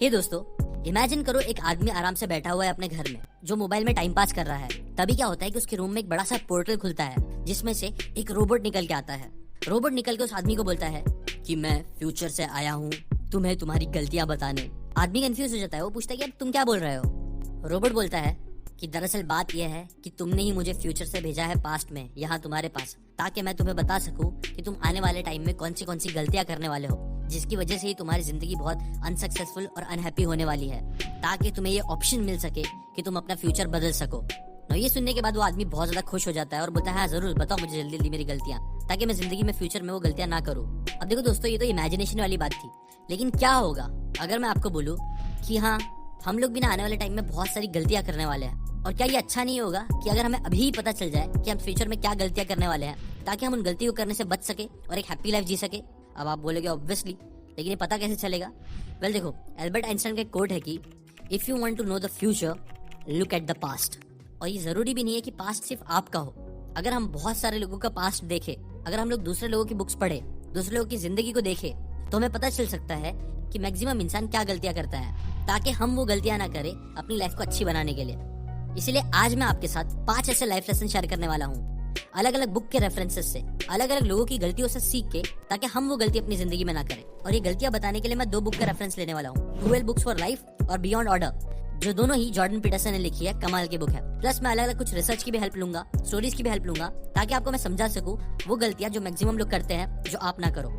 हे दोस्तों, इमेजिन करो एक आदमी आराम से बैठा हुआ है अपने घर में, जो मोबाइल में टाइम पास कर रहा है। तभी क्या होता है कि उसके रूम में एक बड़ा सा पोर्टल खुलता है, जिसमें से एक रोबोट निकल के आता है। रोबोट निकल के उस आदमी को बोलता है कि मैं फ्यूचर से आया हूँ तुम्हें तुम्हारी गलतियां बताने। आदमी कंफ्यूज हो जाता है, वो पूछता है कि अब तुम क्या बोल रहे हो। रोबोट बोलता है कि दरअसल बात यह है कि तुमने ही मुझे फ्यूचर से भेजा है पास्ट में, यहाँ तुम्हारे पास, ताकि मैं तुम्हें बता सकूं कि तुम आने वाले टाइम में कौन सी गलतियां करने वाले हो, जिसकी वजह से ही तुम्हारी जिंदगी बहुत अनसक्सेसफुल और अनहैप्पी होने वाली है, ताकि तुम्हें ये ऑप्शन मिल सके कि तुम अपना फ्यूचर बदल सको। तो ये सुनने के बाद वो आदमी बहुत ज्यादा खुश हो जाता है और बोलता है हाँ जरूर बताओ मुझे जल्दी जल्दी मेरी गलतियां, ताकि मैं जिंदगी में फ्यूचर में वो गलतियां ना करूँ। अब देखो दोस्तों, ये तो इमेजिनेशन वाली बात थी, लेकिन क्या होगा अगर मैं आपको बोलूँ कि हाँ हम लोग भी ना आने वाले टाइम में बहुत सारी गलतियां करने वाले हैं। और क्या ये अच्छा नहीं होगा कि अगर हमें अभी ही पता चल जाए कि हम फ्यूचर में क्या गलतियां करने वाले हैं, ताकि हम उन गलतियों करने से बच सके और एक हैप्पी लाइफ जी सके। अब आप बोलोगे ऑब्वियसली, लेकिन ये पता कैसे चलेगा? वेल देखो, एल्बर्ट आइंस्टाइन का एक कोट है कि if you want to know the future look at the past. और ये जरूरी भी नहीं है कि पास्ट सिर्फ आपका हो। अगर हम बहुत सारे लोगों का पास्ट देखें, अगर हम लोग दूसरे लोगों की बुक्स पढ़े, दूसरे लोगों की जिंदगी को देखें, तो हमें पता चल सकता है कि मैक्सिमम इंसान क्या गलतियां करता है, ताकि हम वो गलतियां ना करें अपनी लाइफ को अच्छी बनाने के लिए। इसीलिए आज मैं आपके साथ 5 ऐसे लाइफ लेसन शेयर करने वाला हूँ, अलग अलग बुक के रेफरेंसेस से, अलग अलग लोगों की गलतियों से सीख के, ताकि हम वो गलती अपनी जिंदगी में ना करें। और ये गलतियां बताने के लिए मैं 2 बुक का रेफरेंस लेने वाला हूँ, 12 बुक्स फॉर लाइफ और बियॉन्ड ऑर्डर, जो दोनों ही जॉर्डन पीटरसन ने लिखी है। कमाल की बुक है। प्लस मैं अलग अलग कुछ रिसर्च की भी हेल्प लूंगा, स्टोरीज की भी हेल्प लूंगा, ताकि आपको मैं समझा सकूं वो गलतियां जो मैक्सिमम लोग करते हैं, जो आप ना करो।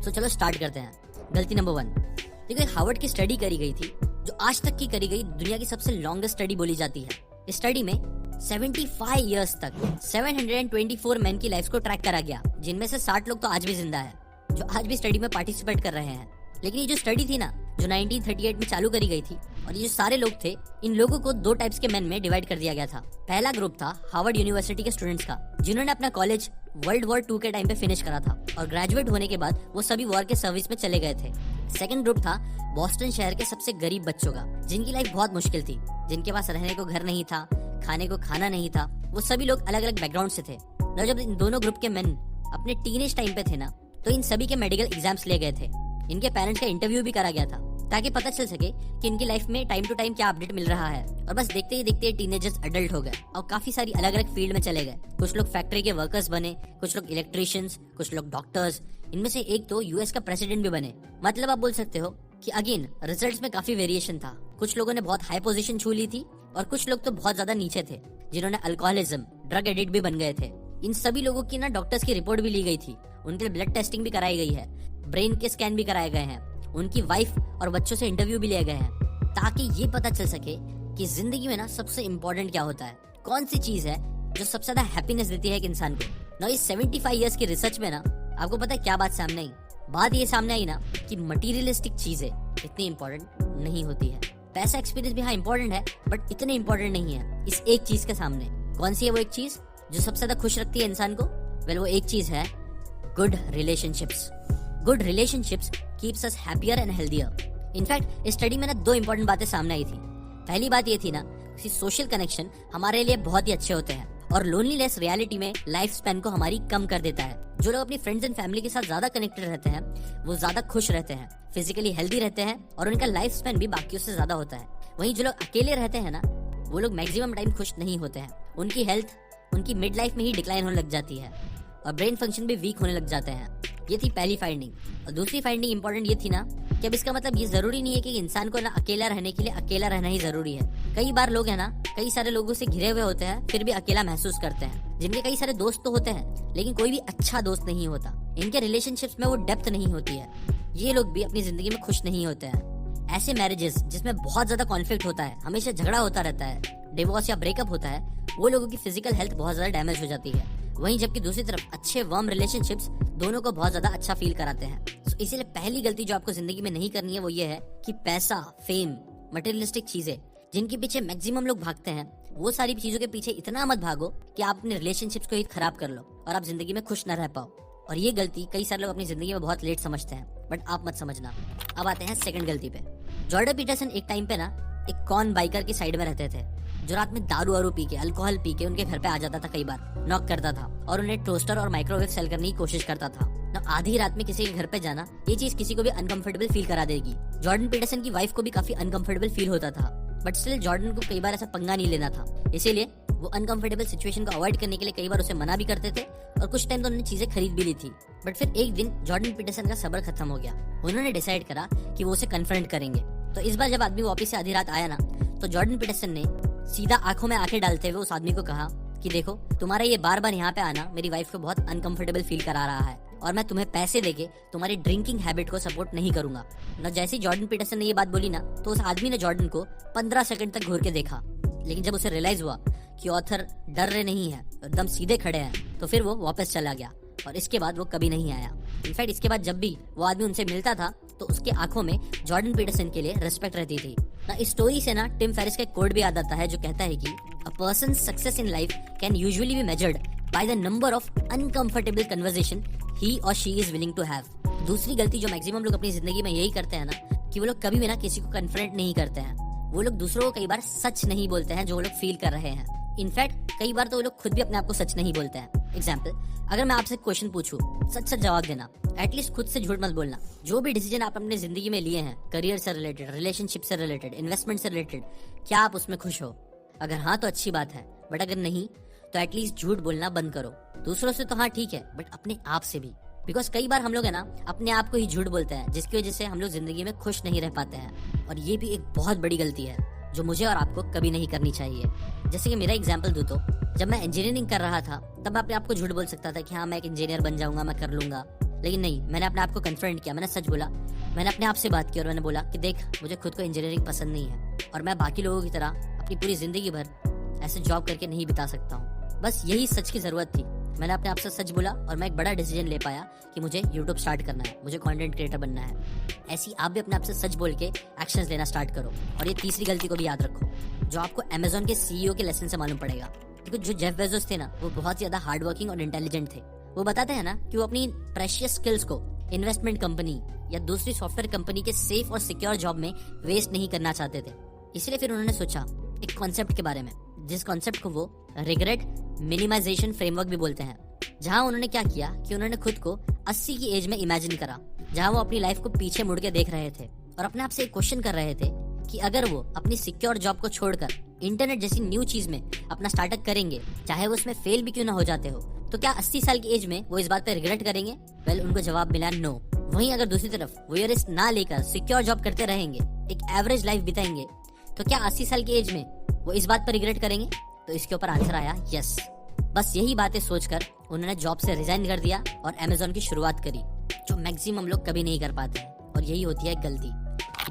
तो चलो स्टार्ट करते हैं। गलती नंबर 1। देखो, हार्वर्ड की स्टडी करी गई थी, जो आज तक की करी गई दुनिया की सबसे लॉन्गेस्ट स्टडी बोली जाती है। इस स्टडी में 75 इयर्स तक 724 मैन की लाइफ को ट्रैक करा गया, जिनमें से 60 लोग तो आज भी जिंदा है, जो आज भी स्टडी में पार्टिसिपेट कर रहे हैं। लेकिन ये जो स्टडी थी ना, जो 1938 में चालू करी गई थी, और ये जो सारे लोग थे, इन लोगों को 2 टाइप्स के मैन में डिवाइड कर दिया गया था। पहला ग्रुप था हार्वर्ड यूनिवर्सिटी के स्टूडेंट्स का, जिन्होंने अपना कॉलेज वर्ल्ड वॉर 2 के टाइम पे फिनिश करा था, और ग्रेजुएट होने के बाद वो सभी वॉर के सर्विस में चले गए थे। सेकंड ग्रुप था बॉस्टन शहर के सबसे गरीब बच्चों का, जिनकी लाइफ बहुत मुश्किल थी, जिनके पास रहने को घर नहीं था, खाने को खाना नहीं था। वो सभी लोग अलग अलग बैकग्राउंड से थे। और जब इन दोनों ग्रुप के मैन अपने टीनेज टाइम पे थे ना, तो इन सभी के मेडिकल एग्जाम्स ले गए थे। इनके पेरेंट्स का इंटरव्यू भी करा गया था, ताकि पता चल सके कि इनकी लाइफ में टाइम टू टाइम क्या अपडेट मिल रहा है। और बस देखते ही देखते टीनेजर्स अडल्ट हो गए और काफी सारी अलग अलग फील्ड में चले गए। कुछ लोग फैक्ट्री के वर्कर्स बने, कुछ लोग इलेक्ट्रिशियंस, कुछ लोग डॉक्टर्स, इनमें से एक तो यूएस का प्रेसिडेंट भी बने। मतलब आप बोल सकते हो कि अगेन रिजल्ट्स में काफी वेरिएशन था। कुछ लोगों ने बहुत हाई पोजीशन छू ली थी, और कुछ लोग तो बहुत ज्यादा नीचे थे, जिन्होंने अल्कोहलिज्म, ड्रग एडिक्ट भी बन गए थे। इन सभी लोगों की ना डॉक्टर्स की रिपोर्ट भी ली गई थी, उनके ब्लड टेस्टिंग भी कराई गई है, ब्रेन के स्कैन भी कराए गए हैं, उनकी वाइफ और बच्चों से इंटरव्यू भी लिए गए हैं, ताकि ये पता चल सके कि जिंदगी में ना सबसे इम्पोर्टेंट क्या होता है, कौन सी चीज है जो सबसे ज्यादा हैप्पीनेस देती है एक इंसान को। ना इस 75 इयर्स की रिसर्च में ना आपको पता है क्या बात सामने आई? बात ये सामने आई ना कि मटीरियलिस्टिक चीजें इतनी इम्पोर्टेंट नहीं होती है। पैसा एक्सपीरियंस भी हाँ इम्पोर्टेंट है, बट इतने इम्पोर्टेंट नहीं है इस एक चीज के सामने। कौन सी है वो एक चीज जो सबसे ज्यादा खुश रखती है इंसान को? वेल, वो एक चीज है good relationships. Good relationships keeps us happier and healthier. In fact इस स्टडी में ना 2 इंपॉर्टेंट बातें सामने आई थी। पहली बात ये थी ना कि सोशल कनेक्शन हमारे लिए बहुत ही अच्छे होते हैं, और लोनलीनेस रियलिटी में लाइफ स्पैन को हमारी कम कर देता है। जो लोग अपनी फ्रेंड्स एंड फैमिली के साथ ज्यादा कनेक्टेड रहते हैं, वो ज्यादा खुश रहते हैं, फिजिकली हेल्दी रहते हैं, और उनका लाइफ स्पैन भी बाकियों से ज्यादा होता है। वहीं जो लोग अकेले रहते हैं ना, वो लोग मैक्सिमम टाइम खुश नहीं होते हैं। उनकी हेल्थ उनकी मिड लाइफ में ही डिक्लाइन होने लग जाती है, और ब्रेन फंक्शन भी वीक होने लग जाते हैं। ये थी पहली फाइंडिंग। और दूसरी फाइंडिंग इंपॉर्टेंट ये थी ना कि अब इसका मतलब ये जरूरी नहीं है कि इंसान को ना अकेला रहने के लिए अकेला रहना ही जरूरी है। कई बार लोग है ना कई सारे लोगों से घिरे हुए होते हैं, फिर भी अकेला महसूस करते हैं। जिनके कई सारे दोस्त तो होते हैं, लेकिन कोई भी अच्छा दोस्त नहीं होता। इनके रिलेशनशिप्स में वो डेप्थ नहीं होती है। ये लोग भी अपनी जिंदगी में खुश नहीं होते हैं। ऐसे मैरिजेस जिसमें बहुत ज्यादा कॉन्फ्लिक्ट होता है, हमेशा झगड़ा होता रहता है, डिवोर्स या ब्रेकअप होता है, वो लोगों की फिजिकल हेल्थ बहुत ज्यादा डैमेज हो जाती है। वहीं जबकि दूसरी तरफ अच्छे वार्म रिलेशनशिप्स दोनों को बहुत ज्यादा अच्छा फील कराते हैं। तो इसीलिए पहली गलती जो आपको जिंदगी में नहीं करनी है वो ये है कि पैसा, फेम, मटेरियलिस्टिक चीजें जिनके पीछे मैक्सिमम लोग भागते हैं, वो सारी चीजों के पीछे इतना मत भागो कि आप अपने रिलेशनशिप्स को ही खराब कर लो और आप जिंदगी में खुश न रह पाओ। और ये गलती कई सारे लोग अपनी जिंदगी में बहुत लेट समझते हैं, बट आप मत समझना। अब आते हैं सेकंड गलती पे। जॉर्डन पीटरसन एक टाइम पे ना एक कॉन बाइकर की साइड में रहते थे, जो रात में दारू वारू पी के, अल्कोहल पी के उनके घर पे आ जाता था, कई बार नॉक करता था और उन्हें टोस्टर और माइक्रोवेव सेल करने की कोशिश करता था। ना आधी रात में किसी के घर पे जाना, ये चीज किसी को भी अनकंफर्टेबल फील करा देगी। जॉर्डन पीटरसन की वाइफ को भी काफी अनकंफर्टेबल फील होता था, बट स्टिल जॉर्डन को कई बार ऐसा पंगा नहीं लेना था। इसीलिए वो अनकंफर्टेबल सिचुएशन को अवॉइड करने के लिए कई बार उसे मना भी करते थे और कुछ टाइम तो उन्होंने चीजें खरीद भी ली थी। बट फिर एक दिन जॉर्डन पीटरसन का सब्र खत्म हो गया। उन्होंने डिसाइड करा कि वो उसे कन्फ्रंट करेंगे। तो इस बार जब आदमी वापस से आधी रात आया ना, तो जॉर्डन पीटरसन ने सीधा आंखों में आंखें डालते हुए उस आदमी को कहा कि देखो, तुम्हारा ये बार बार यहाँ पे आना मेरी वाइफ को बहुत अनकंफर्टेबल फील करा रहा है और मैं तुम्हें पैसे देके तुम्हारी ड्रिंकिंग हैबिट को सपोर्ट नहीं करूंगा। न जैसे जॉर्डन पीटरसन ने ये बात बोली ना, तो उस आदमी ने जॉर्डन को 15 सेकंड तक घूर के देखा। लेकिन जब उसे रियलाइज हुआ कि ऑथर डर रहे नहीं है, एकदम सीधे खड़े हैं, तो फिर वो वापस चला गया और इसके बाद वो कभी नहीं आया। इनफैक्ट इसके बाद जब भी वो आदमी उनसे मिलता था तो उसके आंखों में जॉर्डन पीटरसन के लिए रिस्पेक्ट रहती थी ना। इस स्टोरी से ना टिम फेरिस का कोड भी याद आता है जो कहता है कि a person success in life can usually be measured by the number of uncomfortable conversation he और she is willing to have. दूसरी गलती जो मैक्सिमम लोग अपनी जिंदगी में यही करते हैं ना, कि वो लोग कभी भी ना किसी को कन्फ्रंट नहीं करते हैं। वो लोग दूसरों को कई बार सच नहीं बोलते हैं जो वो लोग फील कर रहे हैं। इनफैक्ट कई बार तो वो लोग खुद भी अपने आप को सच नहीं बोलते हैं। एग्जाम्पल, अगर मैं आपसे क्वेश्चन पूछूं, सच सच जवाब देना, एटलीस्ट खुद से झूठ मत बोलना। जो भी डिसीजन आप अपने जिंदगी में लिए हैं, करियर से रिलेटेड, रिलेशनशिप से रिलेटेड, इन्वेस्टमेंट से रिलेटेड, क्या आप उसमें खुश हो? अगर हाँ तो अच्छी बात है, बट अगर नहीं तो एटलीस्ट झूठ बोलना बंद करो। दूसरों से तो हाँ ठीक है, बट अपने आप से भी। बिकॉज कई बार हम लोग है ना अपने आप को ही झूठ बोलते हैं, जिसकी वजह से हम लोग जिंदगी में खुश नहीं रह पाते हैं। और ये भी एक बहुत बड़ी गलती है जो मुझे और आपको कभी नहीं करनी चाहिए। जैसे कि मेरा एग्जाम्पल दूं तो जब मैं इंजीनियरिंग कर रहा था तब मैं अपने आप को झूठ बोल सकता था कि हाँ मैं एक इंजीनियर बन जाऊंगा, मैं कर लूंगा। लेकिन नहीं, मैंने अपने आप को कन्फ्रंट किया, मैंने सच बोला। मैंने अपने आप से बात की और मैंने बोला कि देख, मुझे खुद को इंजीनियरिंग पसंद नहीं है और मैं बाकी लोगों की तरह अपनी पूरी जिंदगी भर ऐसे जॉब करके नहीं बिता सकता हूँ। बस यही सच की जरूरत थी। मैंने अपने आप से सच बोला और मैं एक बड़ा डिसीजन ले पाया कि मुझे यूट्यूब स्टार्ट करना है, मुझे कंटेंट क्रिएटर बनना है। ऐसी आप भी अपने आप से सच बोल के एक्शंस लेना स्टार्ट करो। और ये तीसरी गलती को भी याद रखो, जो आपको अमेजोन के सीईओ के लेसन से मालूम पड़ेगा। क्योंकि जो जेफ बेजोस थे ना, वो बहुत ज्यादा हार्ड वर्किंग और इंटेलिजेंट थे। वो बताते हैं ना कि वो अपनी प्रेशियस स्किल्स को इन्वेस्टमेंट कंपनी या दूसरी सॉफ्टवेयर कंपनी के सेफ और सिक्योर जॉब में वेस्ट नहीं करना चाहते थे। इसलिए फिर उन्होंने सोचा एक कॉन्सेप्ट के बारे में, जिस कॉन्सेप्ट को वो रिग्रेट मिनिमाइजेशन फ्रेमवर्क भी बोलते हैं। जहां उन्होंने क्या किया कि उन्होंने खुद को 80 की एज में इमेजिन करा, जहां वो अपनी लाइफ को पीछे मुड़ के देख रहे थे और अपने आप से एक क्वेश्चन कर रहे थे कि अगर वो अपनी सिक्योर जॉब को छोड़कर इंटरनेट जैसी न्यू चीज में अपना स्टार्टअप करेंगे, चाहे वो उसमें फेल भी क्यों ना हो जाते हो, तो क्या 80 साल की एज में वो इस बात पे रिग्रेट करेंगे? वेल, उनको जवाब मिला नो। वहीं अगर दूसरी तरफ वो ये रिस्क ना लेकर सिक्योर जॉब करते रहेंगे, एक एवरेज लाइफ बिताएंगे, तो क्या 80 साल की एज में वो इस बात पर रिग्रेट करेंगे? तो इसके ऊपर आंसर आया यस। बस यही बातें सोचकर उन्होंने जॉब से रिजाइन कर दिया और अमेजोन की शुरुआत करी, जो मैक्सिमम लोग कभी नहीं कर पाते हैं। और यही होती है गलती,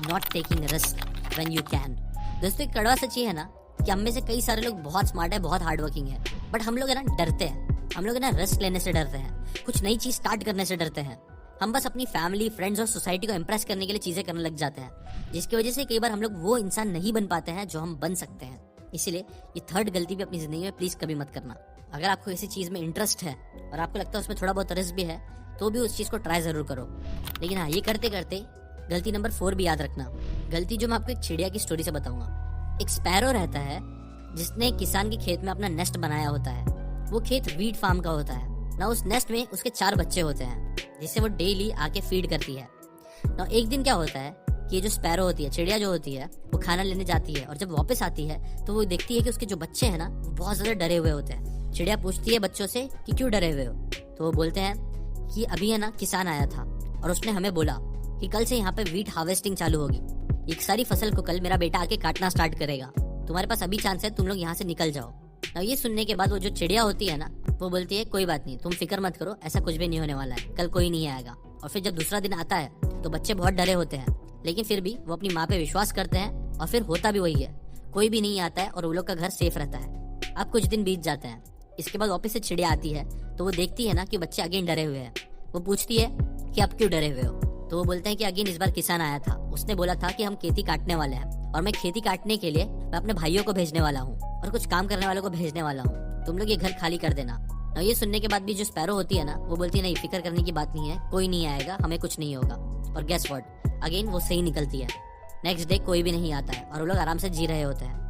not taking risk when you can. दोस्तों, एक कड़वा सच ये है ना कि हम में से कई सारे लोग बहुत स्मार्ट है, बहुत हार्ड वर्किंग है, बट हम लोग है ना डरते हैं। हम लोग है ना रिस्क लेने से डरते हैं, कुछ नई चीज स्टार्ट करने से डरते हैं। हम बस अपनी फैमिली, फ्रेंड्स और सोसाइटी को इम्प्रेस करने के लिए चीजें करने लग जाते हैं, जिसकी वजह से कई बार हम लोग वो इंसान नहीं बन पाते हैं जो हम बन सकते हैं। इसीलिए ये थर्ड गलती भी अपनी जिंदगी में प्लीज कभी मत करना। अगर आपको किसी चीज में इंटरेस्ट है और आपको लगता है उसमें थोड़ा बहुत रिस्क भी है, तो भी उस चीज को ट्राई जरूर करो। लेकिन हाँ, ये करते करते गलती नंबर 4 भी याद रखना। गलती जो मैं आपको एक चिड़िया की स्टोरी से बताऊंगा। एक स्पैरो रहता है जिसने किसान के खेत में अपना नेस्ट बनाया होता है। वो खेत वीट फार्म का होता है ना। उस नेस्ट में उसके 4 बच्चे होते हैं जिससे वो डेली आके फीड करती है ना। एक दिन क्या होता है कि ये जो स्पैरो होती है, चिड़िया जो होती है, वो खाना लेने जाती है और जब वापस आती है तो वो देखती है कि उसके जो बच्चे हैं ना, वो बहुत ज्यादा डरे हुए होते हैं। चिड़िया पूछती है बच्चों से कि क्यों डरे हुए हो? तो वो बोलते हैं कि अभी है ना किसान आया था और उसने हमें बोला कि कल से यहाँ पे वीट हार्वेस्टिंग चालू होगी। एक सारी फसल को कल मेरा बेटा आके काटना स्टार्ट करेगा। तुम्हारे पास अभी चांस है, तुम लोग यहाँ से निकल जाओ। अब ये सुनने के बाद वो जो चिड़िया होती है ना, वो बोलती है कोई बात नहीं, तुम फिक्र मत करो, ऐसा कुछ भी नहीं होने वाला है, कल कोई नहीं आएगा। और फिर जब दूसरा दिन आता है तो बच्चे बहुत डरे होते हैं, लेकिन फिर भी वो अपनी माँ पे विश्वास करते हैं और फिर होता भी वही है, कोई भी नहीं आता है और वो लोग का घर सेफ रहता है। अब कुछ दिन बीत जाते हैं। इसके बाद वापस से चिड़िया आती है तो वो देखती है ना कि बच्चे अगेन डरे हुए हैं। वो पूछती है कि आप क्यों डरे हुए हो? तो वो बोलते हैं कि अगेन इस बार किसान आया था, उसने बोला था कि हम खेती काटने वाले हैं और मैं खेती काटने के लिए मैं अपने भाइयों को भेजने वाला हूँ और कुछ काम करने वालों को भेजने वाला हूँ, तुम लोग ये घर खाली कर देना। और ये सुनने के बाद भी जो स्पैरो होती है ना, वो बोलती है नहीं, फिक्र करने की बात नहीं है, कोई नहीं आएगा, हमें कुछ नहीं होगा। और गेस व्हाट, अगेन वो सही निकलती है। नेक्स्ट डे कोई भी नहीं आता है और वो लोग आराम से जी रहे होते हैं।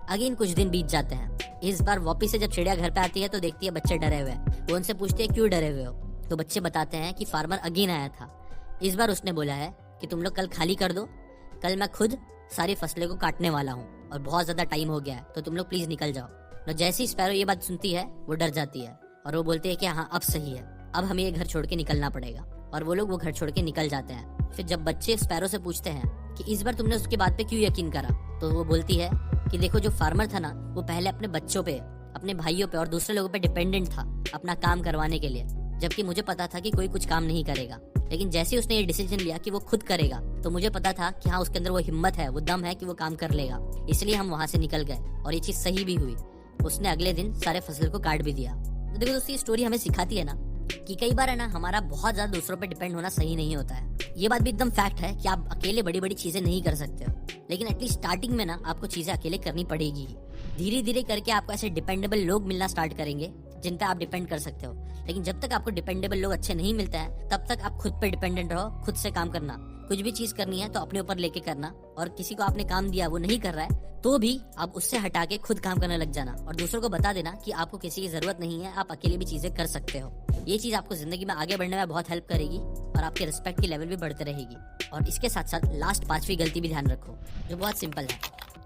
अगेन कुछ दिन बीत जाते हैं। इस बार वापिस से जब चिड़िया घर पे आती है तो देखती है बच्चे डरे हुए हैं। वो उनसे पूछती है क्यों डरे हुए हो? तो बच्चे बताते हैं कि फार्मर अगेन आया था। इस बार उसने बोला है कि तुम लोग कल खाली कर दो, कल मैं खुद सारी फसलें को काटने वाला हूँ और बहुत ज्यादा टाइम हो गया है, तो तुम लोग प्लीज निकल जाओ। तो जैसे ही स्पैरो ये बात सुनती है वो डर जाती है और वो बोलती है कि हाँ अब सही है, अब हमें ये घर छोड़ के निकलना पड़ेगा। और वो लोग वो घर छोड़ के निकल जाते हैं। फिर जब बच्चे स्पैरो से पूछते हैं कि इस बार तुमने उसकी बात पे क्यों यकीन करा, तो वो बोलती है कि देखो जो फार्मर था ना, वो पहले अपने बच्चों पे, अपने भाइयों पे और दूसरे लोगों पे डिपेंडेंट था अपना काम करवाने के लिए, जबकि मुझे पता था कि कोई कुछ काम नहीं करेगा। लेकिन जैसे ही उसने ये डिसीजन लिया कि वो खुद करेगा, तो मुझे पता था कि हाँ उसके अंदर वो हिम्मत है, वो दम है कि वो काम कर लेगा। इसलिए हम वहाँ से निकल गए और ये चीज सही भी हुई। उसने अगले दिन सारे फसल को काट भी दिया। तो देखो दोस्तों, ये स्टोरी हमें सिखाती है ना कि कई बार है ना हमारा बहुत ज्यादा दूसरों पे डिपेंड होना सही नहीं होता है। ये बात भी एकदम फैक्ट है कि आप अकेले बड़ी बड़ी चीजें नहीं कर सकते हो, लेकिन एटलीस्ट स्टार्टिंग में ना आपको चीजें अकेले करनी पड़ेगी। धीरे धीरे करके आपको ऐसे डिपेंडेबल लोग मिलना स्टार्ट करेंगे जिन पे आप डिपेंड कर सकते हो। लेकिन जब तक आपको डिपेंडेबल लोग अच्छे नहीं मिलते हैं, तब तक आप खुद पे डिपेंडेंट रहो, खुद से काम करना। कुछ भी चीज करनी है तो अपने ऊपर लेके करना, और किसी को आपने काम दिया वो नहीं कर रहा है तो भी आप उससे हटा के खुद काम करने लग जाना और दूसरों को बता देना कि आपको किसी की जरूरत नहीं है, आप अकेले भी चीजें कर सकते हो। ये चीज आपको जिंदगी में आगे बढ़ने में बहुत हेल्प करेगी और आपके रिस्पेक्ट की लेवल भी बढ़ते रहेगी। और इसके साथ साथ लास्ट 5वीं गलती भी ध्यान रखो, जो बहुत सिंपल है,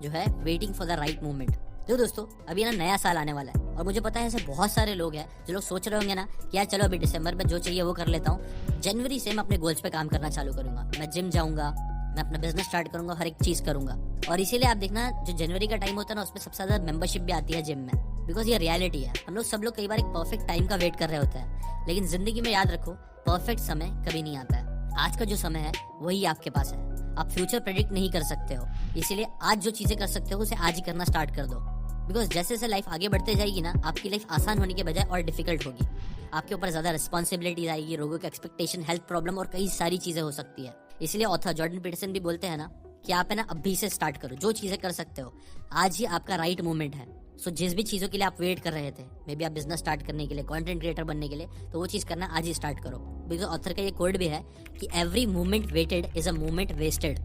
जो है waiting for the right moment. देखो दोस्तों, अभी ना नया साल आने वाला है और मुझे पता है ऐसे बहुत सारे लोग हैं जो लोग सोच रहे होंगे ना कि यार चलो अभी दिसंबर में जो चाहिए वो कर लेता हूँ, जनवरी से मैं अपने गोल्स पे काम करना चालू करूंगा, मैं जिम जाऊंगा, मैं अपना बिजनेस स्टार्ट करूंगा, हर एक चीज करूंगा। और इसीलिए आप देखना जो जनवरी का टाइम होता है ना, उसमें सबसे ज्यादा मेंबरशिप भी आती है जिम में, बिकॉज ये रियलिटी है। हम लोग सब लोग कई बार एक परफेक्ट टाइम का वेट कर रहे होते हैं, लेकिन जिंदगी में याद रखो परफेक्ट समय कभी नहीं आता है। आज का जो समय है वही आपके पास है, आप फ्यूचर प्रेडिक्ट नहीं कर सकते हो। इसीलिए आज जो चीजें कर सकते हो उसे आज ही करना स्टार्ट कर दो, बिकॉज जैसे जैसे लाइफ आगे बढ़ते जाएगी ना, आपकी लाइफ आसान होने के बजाय और डिफिकल्ट होगी। आपके ऊपर ज्यादा रिस्पॉन्सिबिलिटीज आएगी, लोगों के एक्सपेक्टेशन, हेल्थ प्रॉब्लम और कई सारी चीजें हो सकती है। इसलिए ऑथर जॉर्डन पीटरसन भी बोलते हैं ना कि आप है ना अभी से स्टार्ट करो, जो चीजें कर सकते हो आज ही आपका राइट मोमेंट है। सो जिस भी चीजों के लिए आप वेट कर रहे थे, मे बी आप बिजनेस स्टार्ट करने के लिए, कंटेंट क्रिएटर बनने के लिए, तो वो चीज करना आज ही स्टार्ट करो। बिकॉज ऑथर का ये कोड भी है कि every moment waited is a moment wasted.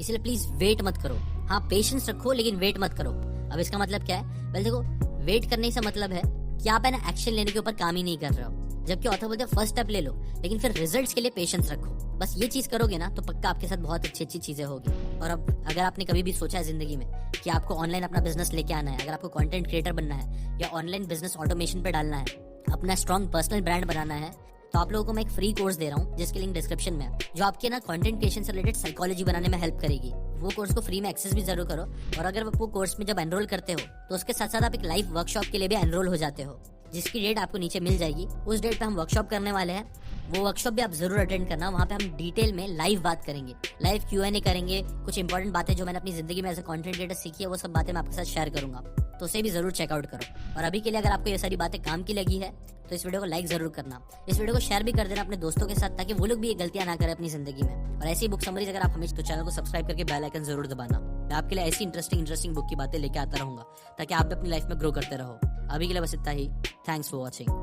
इसलिए प्लीज वेट मत करो। हाँ पेशेंस रखो, लेकिन वेट मत करो। अब इसका मतलब क्या है? वेल देखो, वेट करने से मतलब है कि आप है ना एक्शन लेने के ऊपर काम ही नहीं कर रहे हो, जबकि ऑथर बोलते हैं फर्स्ट स्टेप ले लो, लेकिन फिर रिजल्ट्स के लिए पेशेंस रखो। बस ये चीज करोगे ना तो पक्का आपके साथ बहुत अच्छी अच्छी चीजें होगी। और अब अगर आपने कभी भी सोचा है जिंदगी में कि आपको ऑनलाइन अपना बिजनेस लेके आना है, अगर आपको कंटेंट क्रिएटर बनना है या ऑनलाइन बिजनेस ऑटोमेशन पे डालना है, अपना स्ट्रॉन्ग पर्सनल ब्रांड बनाना है, तो आप लोगों को मैं एक फ्री कोर्स दे रहा हूँ जिसकी लिंक डिस्क्रिप्शन में है, जो आपके ना कंटेंट क्रिएशन से रिलेटेड साइकोलॉजी बनाने में हेल्प करेगी। वो कोर्स को फ्री में एक्सेस भी जरूर करो। और अगर वो कोर्स में जब एनरोल करते हो तो उसके साथ साथ आप एक लाइव वर्कशॉप के लिए भी एनरोल हो जाते हो, जिसकी डेट आपको नीचे मिल जाएगी। उस डेट पे हम वर्कशॉप करने वाले हैं, वो वर्कशॉप भी आप जरूर अटेंड करना। वहाँ पे हम डिटेल में लाइव बात करेंगे, लाइव Q&A करेंगे, कुछ इंपॉर्टेंट बातें जो मैंने अपनी जिंदगी में एज अ कंटेंट क्रिएटर सीखी है वो सब बातें मैं आपके साथ शेयर करूंगा, तो उसे भी जरूर चेकआउट करो। और अभी के लिए अगर आपको ये सारी बातें काम की लगी है तो इस वीडियो को लाइक जरूर करना, इस वीडियो को शेयर भी कर देना अपने दोस्तों के साथ, ताकि वो लोग भी ये गलतियां ना करें अपनी जिंदगी में। और ऐसी बुक समरीज अगर आप हमें, तो चैनल को सब्सक्राइब करके बेल आइकन जरूर दबाना। मैं आपके लिए ऐसी इंटरेस्टिंग बुक की बातें लेके आता रहूंगा ताकि आप भी अपनी लाइफ में ग्रो करते रहो। अभी के लिए बस इतना ही। Thanks for watching.